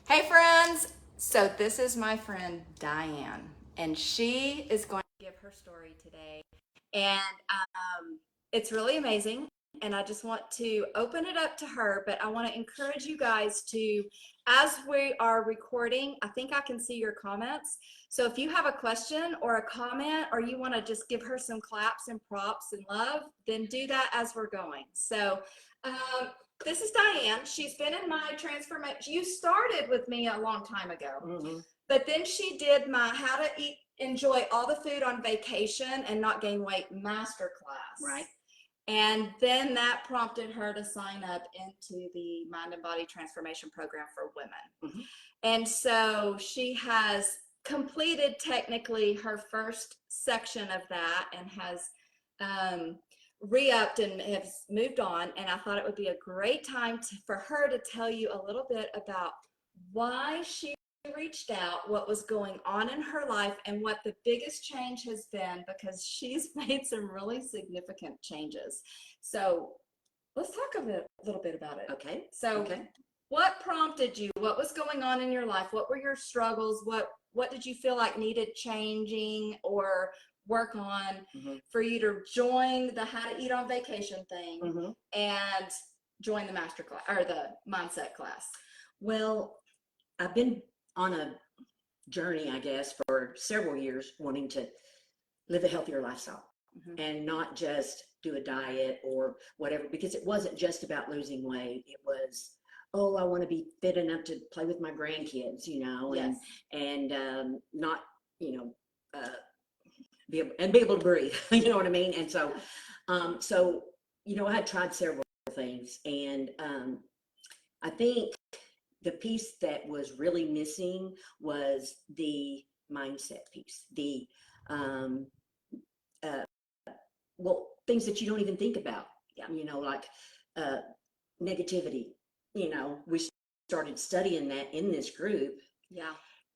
Hey friends! So this is my friend Diane, and she is going to give her story today. And it's really amazing. And I just want to open it up to her, but I want to encourage you guys to, as we are recording, I think I can see your comments. So if you have a question or a comment, or you want to just give her some claps and props and love, then do that as we're going. So um, this is Diane. She's been in my transformation. You started with me a long time ago, but then she did my How to Eat, Enjoy All the Food on Vacation and Not Gain Weight Master Class. Right. And then that prompted her to sign up into the Mind and Body Transformation Program for women. And so she has completed technically her first section of that and has re-upped and has moved on. And I thought it would be a great time for her to tell you a little bit about why she reached out, what was going on in her life, and what the biggest change has been, because she's made some really significant changes. So let's talk a little bit about it. Okay. So what prompted you? What was going on in your life? What were your struggles? What did you feel like needed changing or work on for you to join the How to Eat on Vacation thing and join the master class or the mindset class? Well, I've been on a journey, I guess, for several years wanting to live a healthier lifestyle and not just do a diet or whatever, because it wasn't just about losing weight. It was, oh, I want to be fit enough to play with my grandkids, and not, be able to breathe, you know what I mean? And so, I had tried several things, and I think the piece that was really missing was the mindset piece, the things that you don't even think about, like negativity. We started studying that in this group,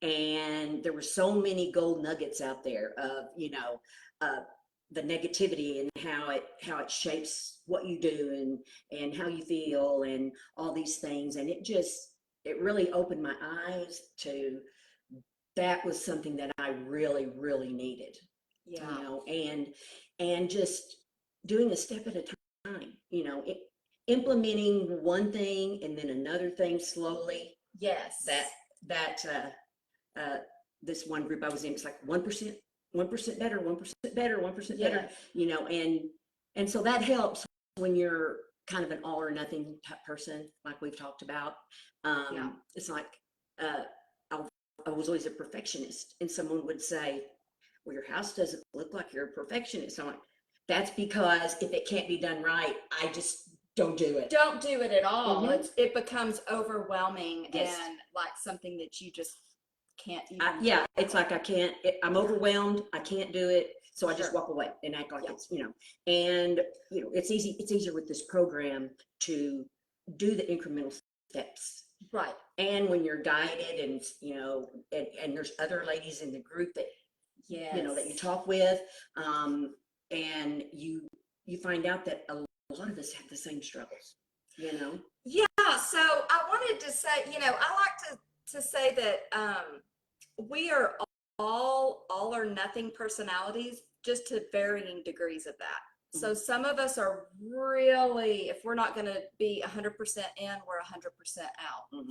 and there were so many gold nuggets out there of the negativity and how it shapes what you do and how you feel and all these things, and it really opened my eyes to that was something that I really, really needed. And just doing a step at a time, implementing one thing and then another thing slowly. Yes. This one group I was in, it's like 1% better, 1% better, 1% better, and so that helps when you're kind of an all or nothing type person, like we've talked about. It's like I was always a perfectionist, and someone would say, well, your house doesn't look like you're a perfectionist. I'm like, that's because if it can't be done right, I just don't do it. Don't do it at all. It becomes overwhelming and like something that you just can't even. It's like I'm overwhelmed. I can't do it. So I just walk away and act like it's, and it's easier with this program to do the incremental steps. Right. And when you're guided and, and there's other ladies in the group that, that you talk with, and you find out that a lot of us have the same struggles, Yeah. So I wanted to say, I like to say that we are all or nothing personalities, just to varying degrees of that. So some of us are really, if we're not going to be 100% in, we're 100% out.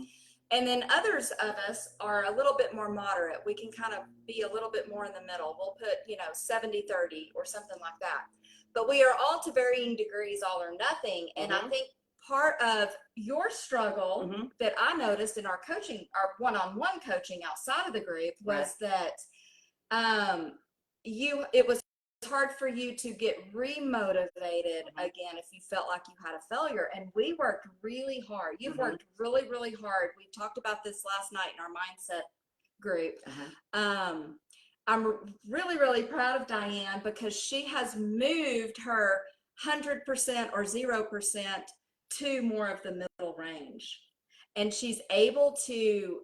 And then others of us are a little bit more moderate. We can kind of be a little bit more in the middle. We'll put, 70-30 or something like that. But we are all to varying degrees, all or nothing. And I think part of your struggle that I noticed in our coaching, our one-on-one coaching outside of the group, was that it was hard for you to get remotivated again if you felt like you had a failure. And we worked really hard. You've worked really, really hard. We talked about this last night in our mindset group. I'm really, really proud of Diane, because she has moved her 100% or 0% to more of the middle range. And she's able to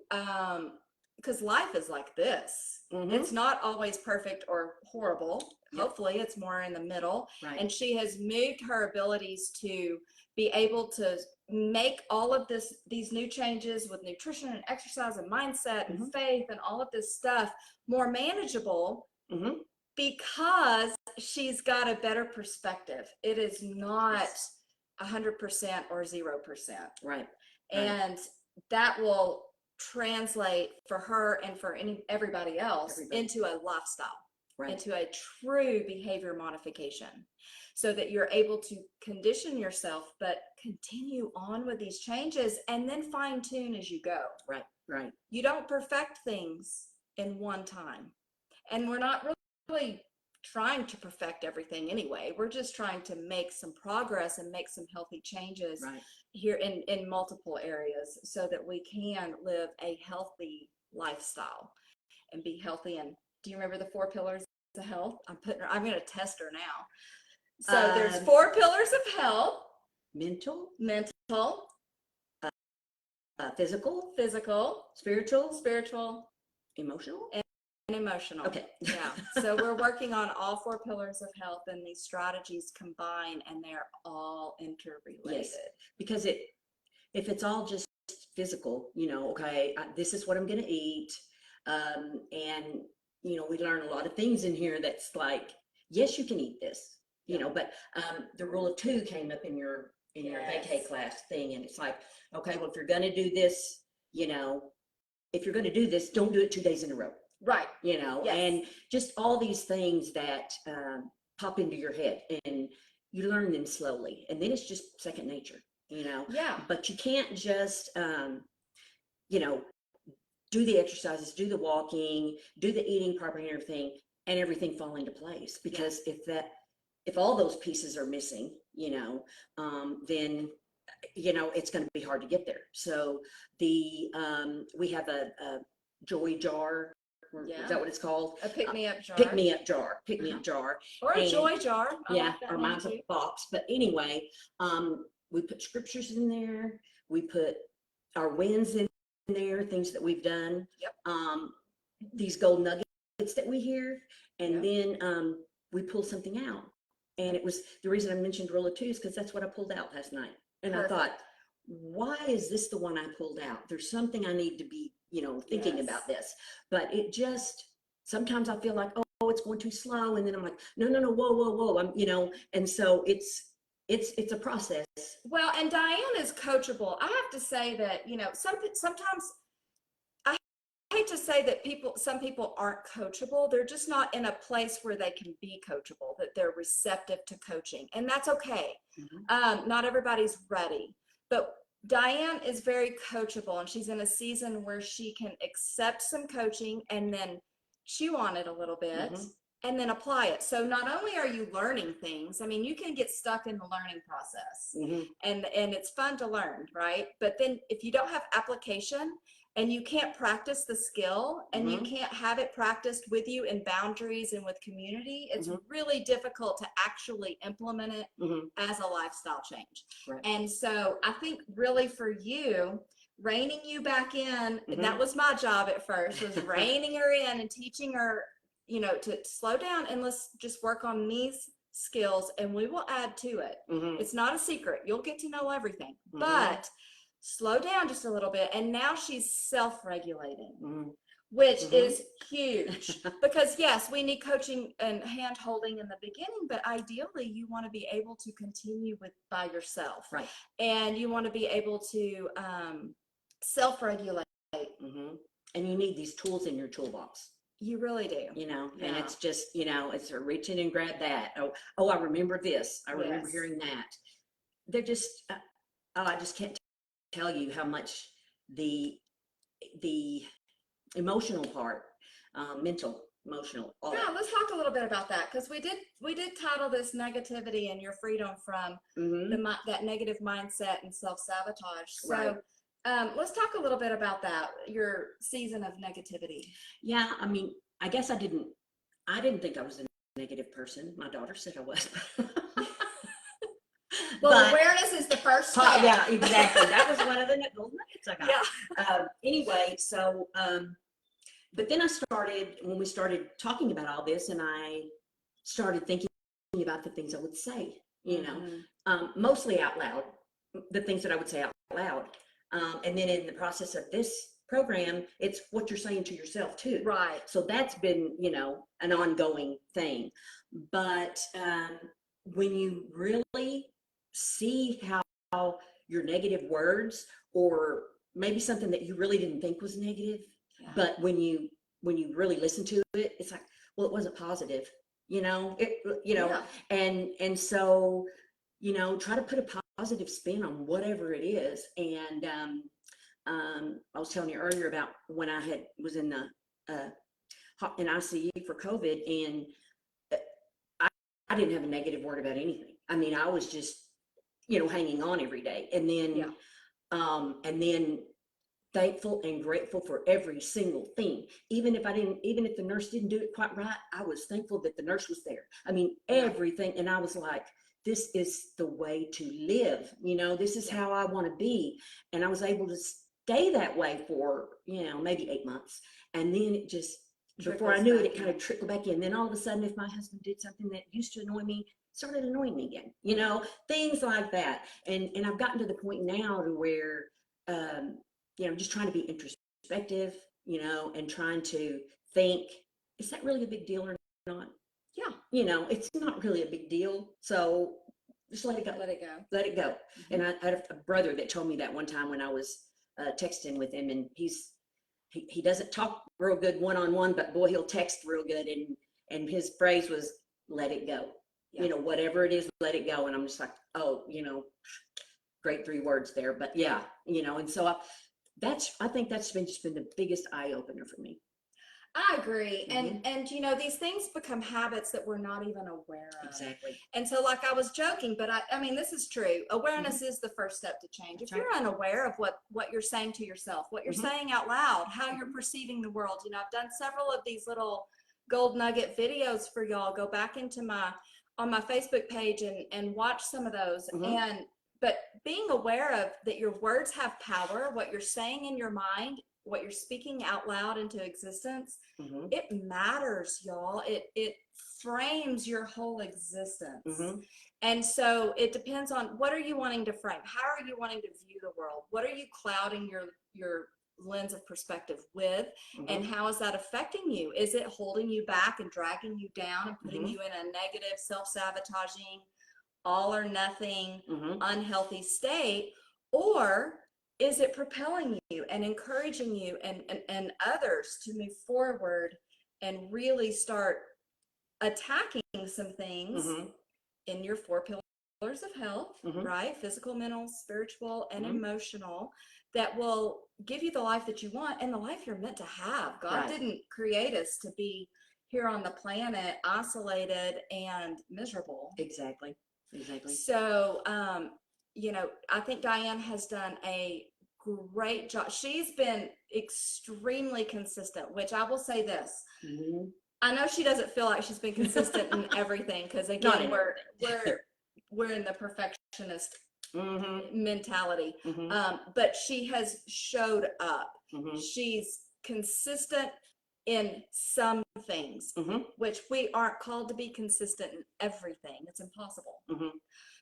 because life is like this. It's not always perfect or horrible. Hopefully it's more in the middle. Right. And she has moved her abilities to be able to make all of these new changes with nutrition and exercise and mindset and faith and all of this stuff more manageable because she's got a better perspective. It is not 100% or 0%. Right. And that will translate for her and for everybody else into a lifestyle, into a true behavior modification, so that you're able to condition yourself, but continue on with these changes and then fine tune as you go. Right, right. You don't perfect things in one time. And we're not really trying to perfect everything anyway. We're just trying to make some progress and make some healthy changes here in multiple areas so that we can live a healthy lifestyle and be healthy. And do you remember the 4 pillars of health? I'm going to test her now. So there's 4 pillars of health. Mental, physical, spiritual, emotional, and emotional. Okay. Yeah. So we're working on all 4 pillars of health, and these strategies combine, and they're all interrelated. Yes, because if it's all just physical, okay, this is what I'm going to eat, and we learn a lot of things in here that's like, yes, you can eat this, but the rule of 2 came up in your vacay class thing, and it's like, okay, well, if you're going to do this, if you're going to do this, don't do it 2 days in a row. Right. And just all these things that pop into your head, and you learn them slowly, and then it's just second nature, Yeah. But you can't just, do the exercises, do the walking, do the eating properly and everything fall into place. Because if all those pieces are missing, then it's going to be hard to get there. So we have a joy jar. Is that what it's called? A pick-me-up jar. Pick-me-up jar. Or a joy jar. Or mine's a box. But anyway, we put scriptures in there. We put our wins in there, things that we've done. These gold nuggets that we hear. And then we pull something out. And it was the reason I mentioned rule of 2 is because that's what I pulled out last night. And I thought, why is this the one I pulled out? There's something I need to be thinking about this. But it just, sometimes I feel like, oh, it's going too slow. And then I'm like, no, whoa. I'm, and so it's a process. Well, and Dianne is coachable. I have to say that, sometimes I hate to say that some people aren't coachable. They're just not in a place where they can be coachable, that they're receptive to coaching. And that's okay. Not everybody's ready. But Dianne is very coachable, and she's in a season where she can accept some coaching and then chew on it a little bit and then apply it. So not only are you learning things, I mean, you can get stuck in the learning process and it's fun to learn, right? But then if you don't have application and you can't practice the skill and you can't have it practiced with you in boundaries and with community, it's really difficult to actually implement it as a lifestyle change. Right. And so I think really for you, reining you back in, and that was my job at first, was reining her in and teaching her, to slow down and let's just work on these skills and we will add to it. It's not a secret. You'll get to know everything, but slow down just a little bit. And now she's self-regulating, which is huge because yes, we need coaching and hand holding in the beginning, but ideally you want to be able to continue by yourself. Right. And you want to be able to self-regulate. And you need these tools in your toolbox. You really do. And it's just, it's a reach in and grab that. Oh, I remember this. I remember hearing that. They're just, I just can't tell you how much the emotional part, mental, emotional. Let's talk a little bit about that, because we did title this "Negativity and Your Freedom from that Negative Mindset and Self-Sabotage." So let's talk a little bit about that, your season of negativity. Yeah, I mean, I guess I didn't think I was a negative person. My daughter said I was. Well, but awareness is the first step. Yeah, exactly. That was one of the gold nuggets I got. Anyway, so But then when we started talking about all this, and I started thinking about the things I would say, mostly out loud, the things that I would say out loud. And then in the process of this program, it's what you're saying to yourself too. Right. So that's been, an ongoing thing. But when you really see how your negative words, or maybe something that you really didn't think was negative, but when you really listen to it, it's like, well, it wasn't positive, and so, try to put a positive spin on whatever it is. And I was telling you earlier about when I was in ICU for COVID, and I didn't have a negative word about anything. I mean, I was just, hanging on every day. And then thankful and grateful for every single thing. Even if the nurse didn't do it quite right, I was thankful that the nurse was there. I mean, everything. And I was like, this is the way to live. This is how I want to be. And I was able to stay that way for, maybe 8 months. And then it just, before I knew it, it kind of trickled back in. Then all of a sudden, if my husband did something that used to annoy me, started annoying me again, things like that. And I've gotten to the point now to where, just trying to be introspective, and trying to think, is that really a big deal or not? Yeah. It's not really a big deal. So just let it go. Let it go. Let it go. Mm-hmm. And I had a brother that told me that one time when I was texting with him, and he doesn't talk real good one-on-one, but boy, he'll text real good. And his phrase was, let it go. Yeah. Whatever it is, let it go. And I'm just like, oh, great 3 words there. But yeah, and so I think that's been the biggest eye opener for me. I agree. Mm-hmm. And these things become habits that we're not even aware of. Exactly. And so, like I was joking, but I mean, this is true. Awareness is the first step to change. If you're unaware of what you're saying to yourself, what you're saying out loud, how you're perceiving the world, I've done several of these little gold nugget videos for y'all. Go back into on my Facebook page and watch some of those. But being aware of that your words have power, what you're saying in your mind, what you're speaking out loud into existence, it matters, y'all. It frames your whole existence. And so it depends on, what are you wanting to frame? How are you wanting to view the world? What are you clouding your lens of perspective with? And how is that affecting you? Is it holding you back and dragging you down and putting you in a negative, self-sabotaging, all or nothing, unhealthy state? Or is it propelling you and encouraging you and others to move forward and really start attacking some things in your 4 pillars of health, right? Physical, mental, spiritual, and emotional, that will give you the life that you want and the life you're meant to have. God didn't create us to be here on the planet isolated and miserable. Exactly. So, I think Dianne has done a great job. She's been extremely consistent, which I will say this. I know she doesn't feel like she's been consistent in everything, because again, we're in the perfectionist mentality. But she has showed up. She's consistent in some things, which we aren't called to be consistent in everything. It's impossible.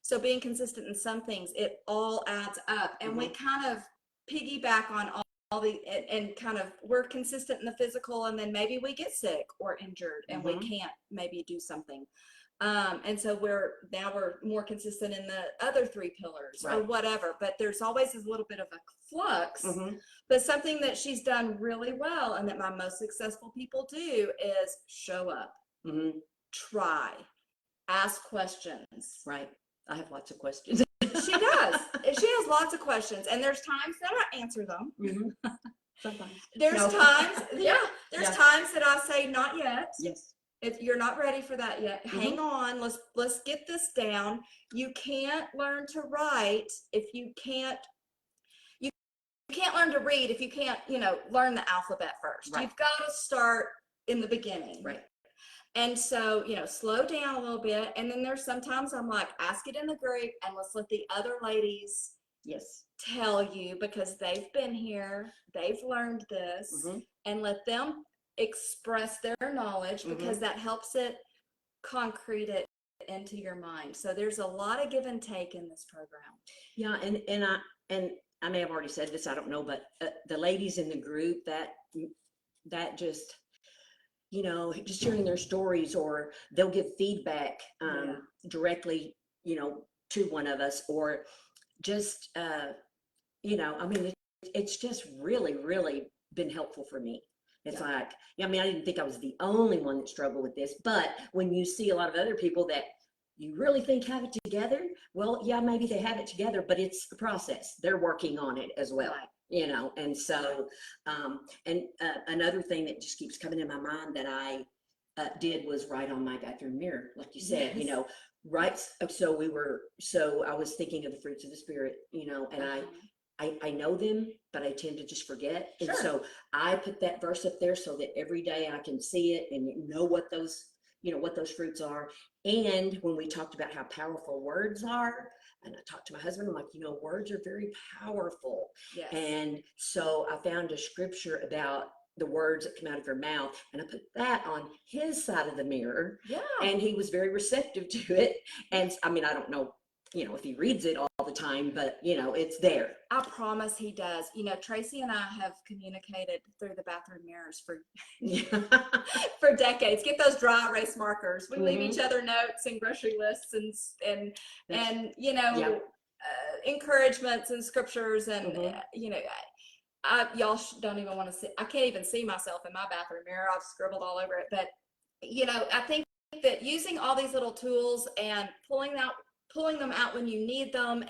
So being consistent in some things, it all adds up. And we kind of piggyback on all the, and kind of, we're consistent in the physical, and then maybe we get sick or injured and we can't maybe do something. And so we're more consistent in the other 3 pillars or whatever, but there's always a little bit of a flux. But something that she's done really well, and that my most successful people do, is show up, try, ask questions. Right. I have lots of questions. She does. She has lots of questions, and there's times that I answer them. Sometimes. There's times, there's times that I say, not yet. Yes. If you're not ready for that yet, hang on. Let's get this down. You can't learn to write if you can't learn to read if you can't, learn the alphabet first. You've got to start in the beginning. Right. And so, slow down a little bit. And then there's sometimes I'm like, ask it in the group, and let's let the other ladies tell you, because they've been here, they've learned this, and let them express their knowledge, because that helps it concrete it into your mind. So there's a lot of give and take in this program. Yeah, and I may have already said this, I don't know, but the ladies in the group that just, you know, just hearing their stories, or they'll give feedback directly, you know, to one of us, or just you know, I mean, it's just really, really been helpful for me. It's like, yeah, I mean, I didn't think I was the only one that struggled with this, but when you see a lot of other people that you really think have it together, well, yeah, maybe they have it together, but it's a process. They're working on it as well, you know. And so, another thing that just keeps coming in my mind that I did was write on my bathroom mirror, like you said, you know, right. So I was thinking of the fruits of the Spirit, you know, and I know them, but I tend to just forget. And so I put that verse up there so that every day I can see it and know what those, you know, what those fruits are. And when we talked about how powerful words are, and I talked to my husband, I'm like, you know, words are very powerful. Yes. And so I found a scripture about the words that come out of your mouth, and I put that on his side of the mirror. Yeah. And he was very receptive to it. And I mean, I don't know, you know, if he reads it all the time, but you know, it's there. I promise he does. You know, Tracy and I have communicated through the bathroom mirrors for for decades. Get those dry erase markers. We leave each other notes and grocery lists and you know, encouragements and scriptures, and you know, y'all don't even want to see. I can't even see myself in my bathroom mirror. I've scribbled all over it. But you know, I think that using all these little tools and pulling them out when you need them,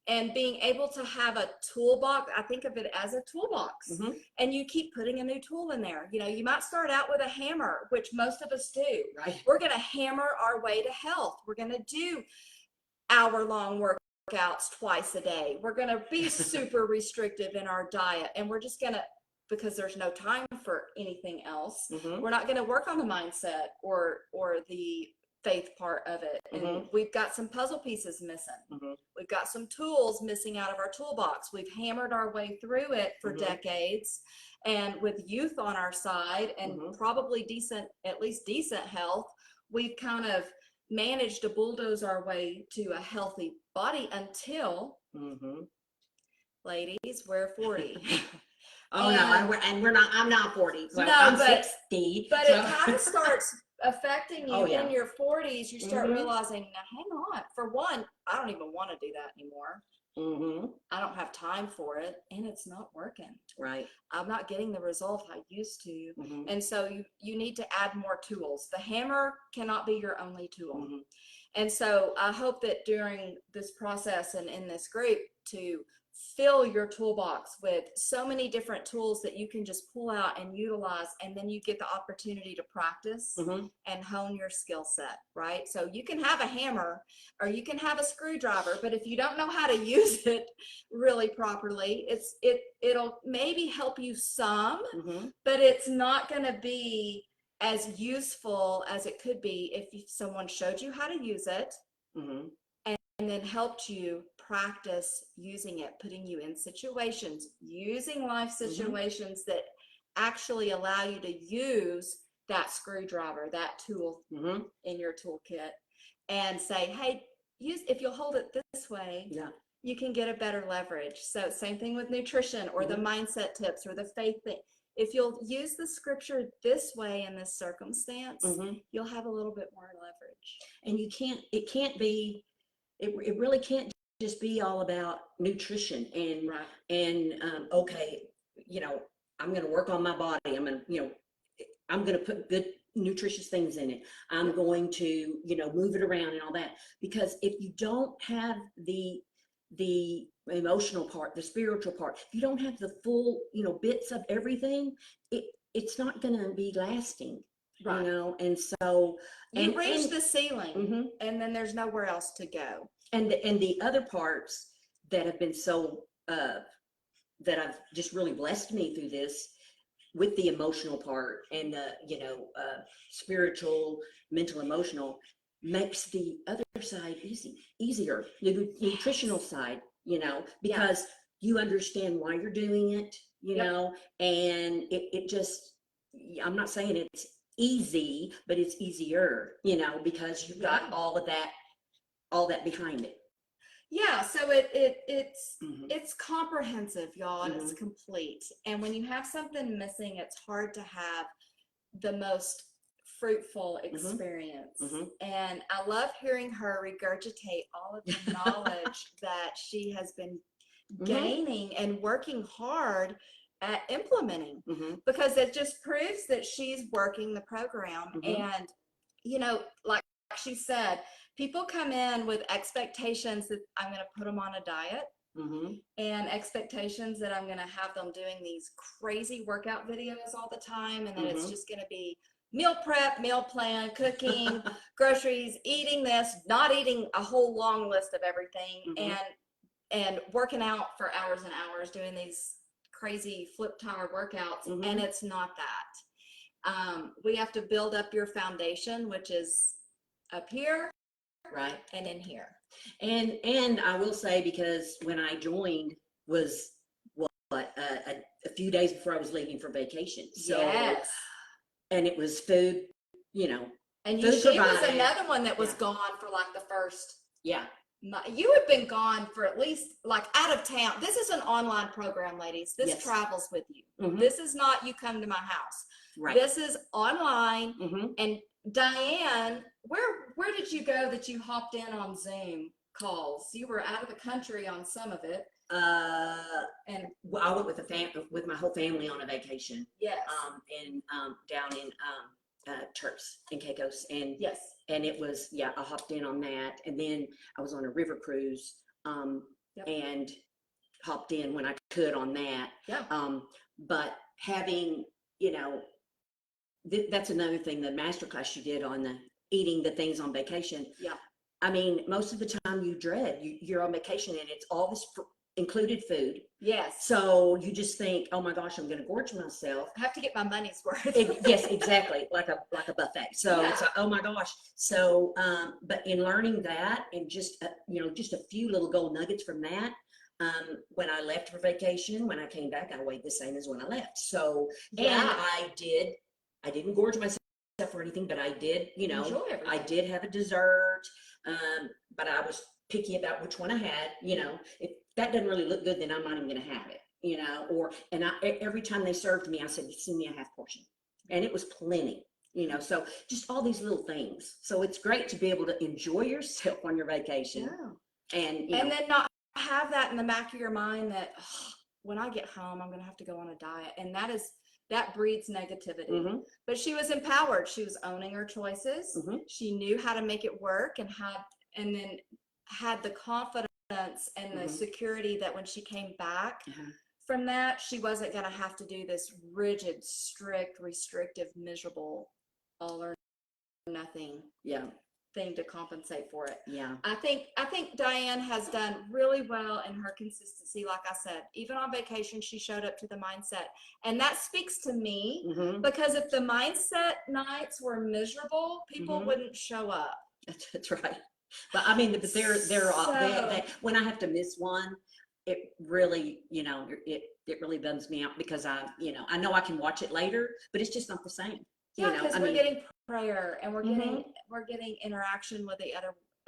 and being able to have a toolbox. I think of it as a toolbox, and you keep putting a new tool in there. You know, you might start out with a hammer, which most of us do. Right. We're going to hammer our way to health. We're going to do hour-long workouts twice a day. We're going to be super restrictive in our diet, and we're just going to, because there's no time for anything else, we're not going to work on the mindset or the faith part of it. And we've got some puzzle pieces missing. We've got some tools missing out of our toolbox. We've hammered our way through it for decades, and with youth on our side and probably at least decent health, we've kind of managed to bulldoze our way to a healthy body until ladies, we're 40. Oh, no, I'm not 40. So no, I'm but 60. But so. it kind of starts affecting you in your 40s. You start realizing, now hang on. For one, I don't even want to do that anymore. I don't have time for it, and it's not working. Right. I'm not getting the result I used to. And so you need to add more tools. The hammer cannot be your only tool. And so I hope that during this process and in this group, to fill your toolbox with so many different tools that you can just pull out and utilize, and then you get the opportunity to practice and hone your skill set, right? So you can have a hammer or you can have a screwdriver, but if you don't know how to use it really properly, it'll maybe help you some, but it's not going to be as useful as it could be if someone showed you how to use it and then helped you practice using it, putting you in situations, using life situations that actually allow you to use that screwdriver, that tool in your toolkit, and say, hey, if you'll hold it this way, you can get a better leverage. So same thing with nutrition or the mindset tips or the faith thing. If you'll use the scripture this way in this circumstance, you'll have a little bit more leverage. And it really can't just be all about nutrition and okay, you know, I'm going to work on my body. I'm going to put good nutritious things in it. I'm going to, you know, move it around and all that. Because if you don't have the emotional part, the spiritual part, if you don't have the full, you know, bits of everything, it's not going to be lasting. Right. You know, and so you reach the ceiling, and then there's nowhere else to go. And the other parts that have been so that have just really blessed me through this, with the emotional part and the, you know, spiritual, mental, emotional, makes the other side easier. The nutritional side, you know, because you understand why you're doing it, you know, and it just, I'm not saying it's easy, but it's easier, you know, because you've got Yeah. all that behind it. Yeah, so it's comprehensive, y'all, and it's complete. And when you have something missing, it's hard to have the most fruitful experience. And I love hearing her regurgitate all of the knowledge that she has been gaining and working hard at implementing, because it just proves that she's working the program. And, you know, like she said, people come in with expectations that I'm going to put them on a diet, and expectations that I'm going to have them doing these crazy workout videos all the time, and that it's just going to be meal prep, meal plan, cooking, groceries, eating this, not eating a whole long list of everything, and working out for hours and hours doing these crazy flip tower workouts. And it's not that. We have to build up your foundation, which is up here, right, and in here. And I will say, because when I joined was a few days before I was leaving for vacation. So, yes. And it was food, you know. And food she was provided. another one that was gone for like the first. Yeah. You have been gone for at least, like, out of town. This is an online program, ladies. This travels with you. This is not you come to my house. Right. This is online. And Dianne, where did you go that you hopped in on Zoom calls? You were out of the country on some of it. And I went with my whole family on a vacation. Yes. And down in Turks and Caicos, and yes, and it was, yeah, I hopped in on that, and then I was on a river cruise, and hopped in when I could on that. Yeah. But having, you know, that's another thing, the masterclass you did on the eating the things on vacation. Yeah. I mean, most of the time you dread, you're on vacation and it's all this included food. Yes. So you just think, oh my gosh, I'm going to gorge myself. I have to get my money's worth. Yes, exactly, like a buffet. So it's oh my gosh. So, but in learning that, and just you know, just a few little gold nuggets from that. When I left for vacation, when I came back, I weighed the same as when I left. So, and I didn't gorge myself or anything, but I did, you know, I did have a dessert, but I was picky about which one I had. You know, if that doesn't really look good, then I'm not even going to have it. You know, and every time they served me, I said, send me a half portion, and it was plenty. You know, so just all these little things. So it's great to be able to enjoy yourself on your vacation, and then not have that in the back of your mind that when I get home, I'm going to have to go on a diet, and that breeds negativity. But she was empowered. She was owning her choices. She knew how to make it work, and then had the confidence and the security that when she came back from that, she wasn't going to have to do this rigid, strict, restrictive, miserable, all or nothing thing to compensate for it. Yeah. I think Dianne has done really well in her consistency. Like I said, even on vacation, she showed up to the mindset. And that speaks to me, because if the mindset nights were miserable, people wouldn't show up. That's right. But I mean, but they when I have to miss one, it really, you know, it really bums me out, because I know I can watch it later, but it's just not the same. Yeah, because we're getting prayer, and we're getting interaction with the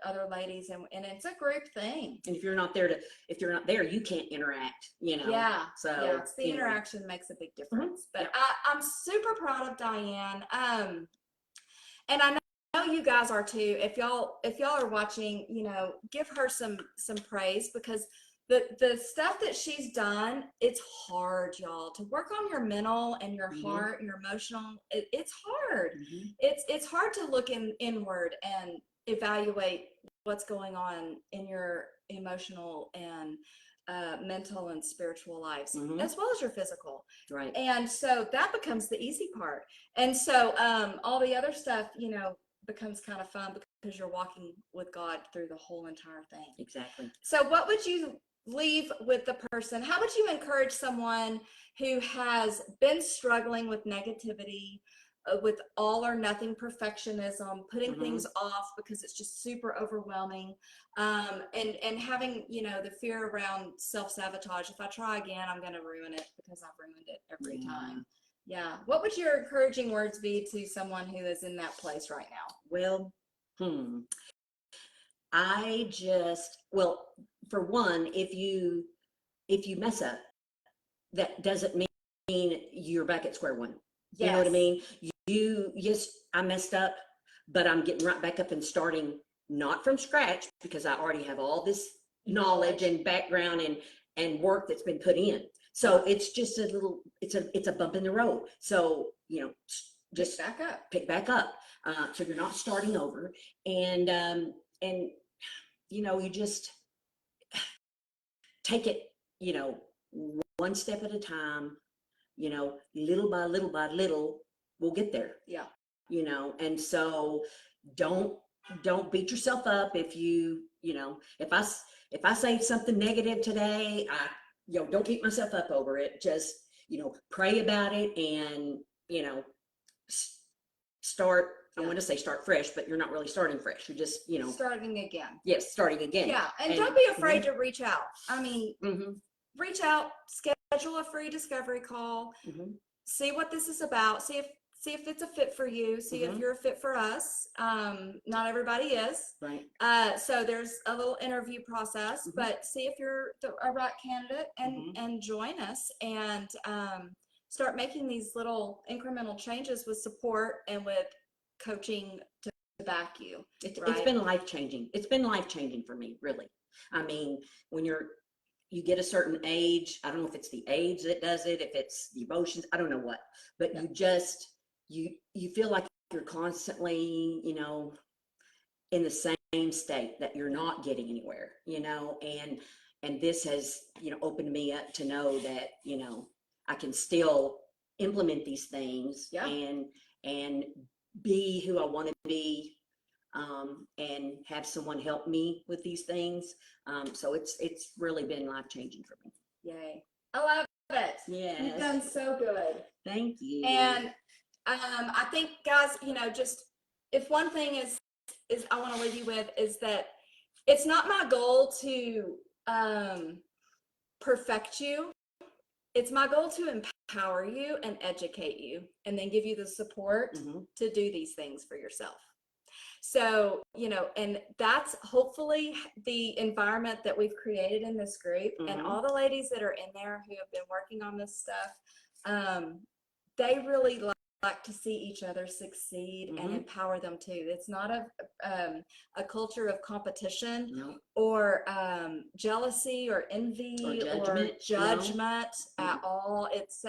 other ladies, and it's a group thing. And if you're not there, you can't interact. You know. Yeah. So yeah, it's the interaction makes a big difference. But I'm super proud of Dianne. And I know you guys are too. If y'all are watching, you know, give her some praise, because the stuff that she's done, it's hard, y'all, to work on your mental and your heart and your emotional. It's hard. It's hard to look inward and evaluate what's going on in your emotional and mental and spiritual lives, as well as your physical. Right. And so that becomes the easy part. And so all the other stuff, you know, becomes kind of fun, because you're walking with God through the whole entire thing. Exactly. So what would you leave with the person? How would you encourage someone who has been struggling with negativity, with all or nothing perfectionism, putting things off because it's just super overwhelming, and having, you know, the fear around self-sabotage? If I try again, I'm going to ruin it, because I've ruined it every time. Yeah. What would your encouraging words be to someone who is in that place right now? Well, well, for one, if you mess up, that doesn't mean you're back at square one. You know what I Yes. mean? Yes, I messed up, but I'm getting right back up and starting not from scratch because I already have all this knowledge and background and work that's been put in. So it's just it's a bump in the road. So, just pick back up. So you're not starting over. And you just take it, one step at a time, little by little, we'll get there. Yeah. And so don't beat yourself up if if I say something negative today, don't beat myself up over it. Just, pray about it and, start. I want to say start fresh, but you're not really starting fresh. You're just, starting again. Yes, starting again. Yeah. And don't be afraid to reach out. I mean, reach out, schedule a free discovery call, see what this is about, see if it's a fit for you, see if you're a fit for us. Not everybody is. Right. So there's a little interview process, but see if you're a right candidate and join us and start making these little incremental changes with support and with coaching to back you. It's been life-changing. It's been life-changing for me, really. I mean, when you get a certain age, I don't know if it's the age that does it, if it's the emotions, I don't know what, but you feel like you're constantly, in the same state, that you're not getting anywhere, and this has, opened me up to know that, I can still implement these things and be who I want to be, and have someone help me with these things. So it's really been life-changing for me. Yay. I love it. Yes. You've done so good. Thank you. And I think, guys, just if one thing is I want to leave you with is that it's not my goal to perfect you. It's my goal to empower you and educate you and then give you the support to do these things for yourself. So, and that's hopefully the environment that we've created in this group, and all the ladies that are in there who have been working on this stuff, they really like to see each other succeed and empower them too. It's not a culture of competition or jealousy or envy or judgment at all. It's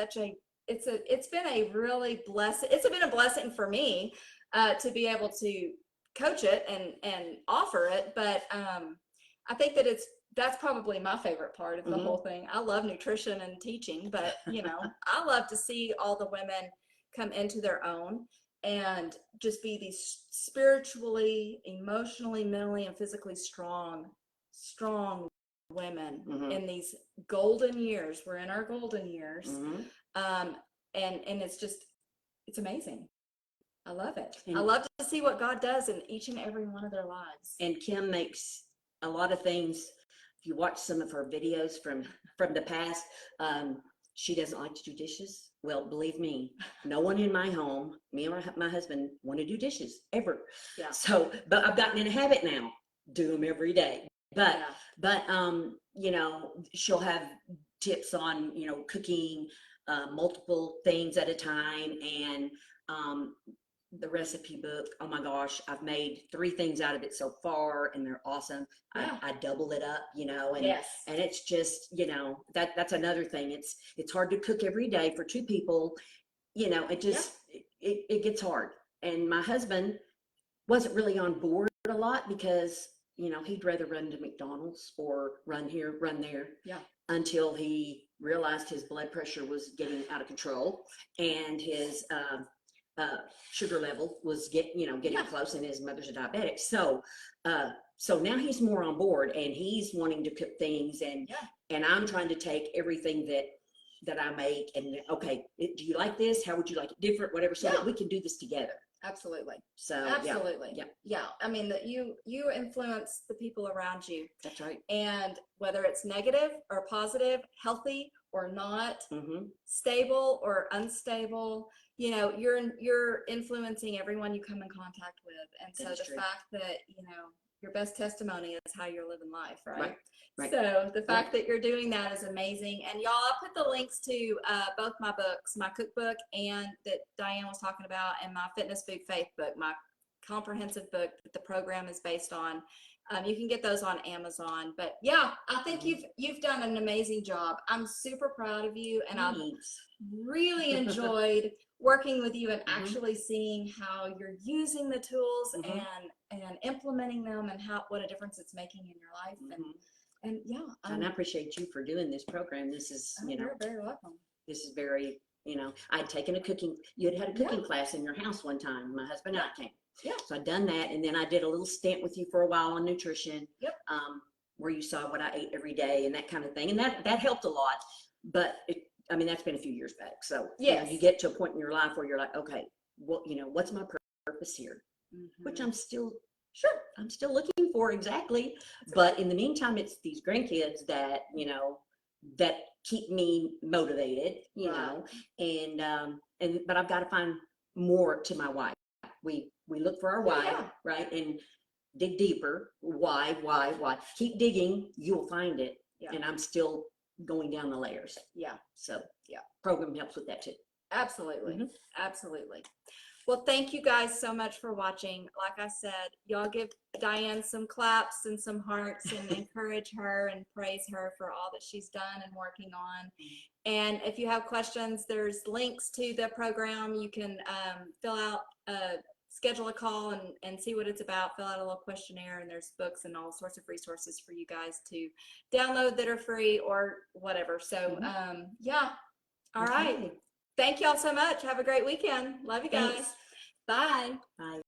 been a blessing for me to be able to coach it and offer it, but I think that that's probably my favorite part of the whole thing. I love nutrition and teaching, but I love to see all the women come into their own and just be these spiritually, emotionally, mentally, and physically strong women in these golden years. We're in our golden years. And it's amazing. I love it. I love to see what God does in each and every one of their lives. And Kim makes a lot of things. If you watch some of her videos from the past, she doesn't like to do dishes. Well, believe me, no one in my home, me and my husband, want to do dishes ever. Yeah. So, but I've gotten in a habit now, do them every day. But she'll have tips on cooking multiple things at a time, and the recipe book, oh my gosh, I've made 3 things out of it so far, and they're awesome. I double it up, and it's just, that's another thing. It's hard to cook every day for 2 people, it gets hard. And my husband wasn't really on board a lot because, he'd rather run to McDonald's or run here, run there, until he realized his blood pressure was getting out of control and his sugar level was getting close, and his mother's a diabetic. So now he's more on board, and he's wanting to cook things, and I'm trying to take everything that I make and, okay, do you like this? How would you like it different? Whatever, so that we can do this together. Absolutely. So absolutely. Yeah. I mean, that you influence the people around you. That's right. And whether it's negative or positive, healthy or not, Mm-hmm. stable or unstable, you know, you're influencing everyone you come in contact with. And so That is the true. fact that, you know, your best testimony is how you're living life, right? Right. Right. So the fact that you're doing that is amazing. And y'all, I'll put the links to both my books, my cookbook and that Dianne was talking about, and my fitness, food, faith book, my comprehensive book that the program is based on. You can get those on Amazon. But yeah, I think you've done an amazing job. I'm super proud of you, and I've really enjoyed working with you and actually seeing how you're using the tools and implementing them, and what a difference it's making in your life. And yeah, and I appreciate you for doing this program. This is, you know, you're very welcome. This is very, you know, I'd taken you had a cooking class in your house one time. My husband and I came. Yeah. So I'd done that, and then I did a little stint with you for a while on nutrition. Yep. Where you saw what I ate every day and that kind of thing, and that helped a lot. But I mean, that's been a few years back. So you know, you get to a point in your life where you're like, okay, well, you know, what's my purpose here? Which I'm still looking for exactly. But in the meantime, it's these grandkids that, you know, that keep me motivated, you know, and but I've got to find more to my why. We look for our why, right? And dig deeper. Why? Keep digging, you'll find it. And I'm still going down the layers. So program helps with that too. Absolutely. Absolutely. Well, thank you guys so much for watching. Like I said, y'all give Dianne some claps and some hearts and encourage her and praise her for all that she's done and working on. And if you have questions, there's links to the program. You can fill out, schedule a call and see what it's about, fill out a little questionnaire, and there's books and all sorts of resources for you guys to download that are free or whatever. So yeah. All right. Thank y'all so much. Have a great weekend. Love you guys. Bye. Bye.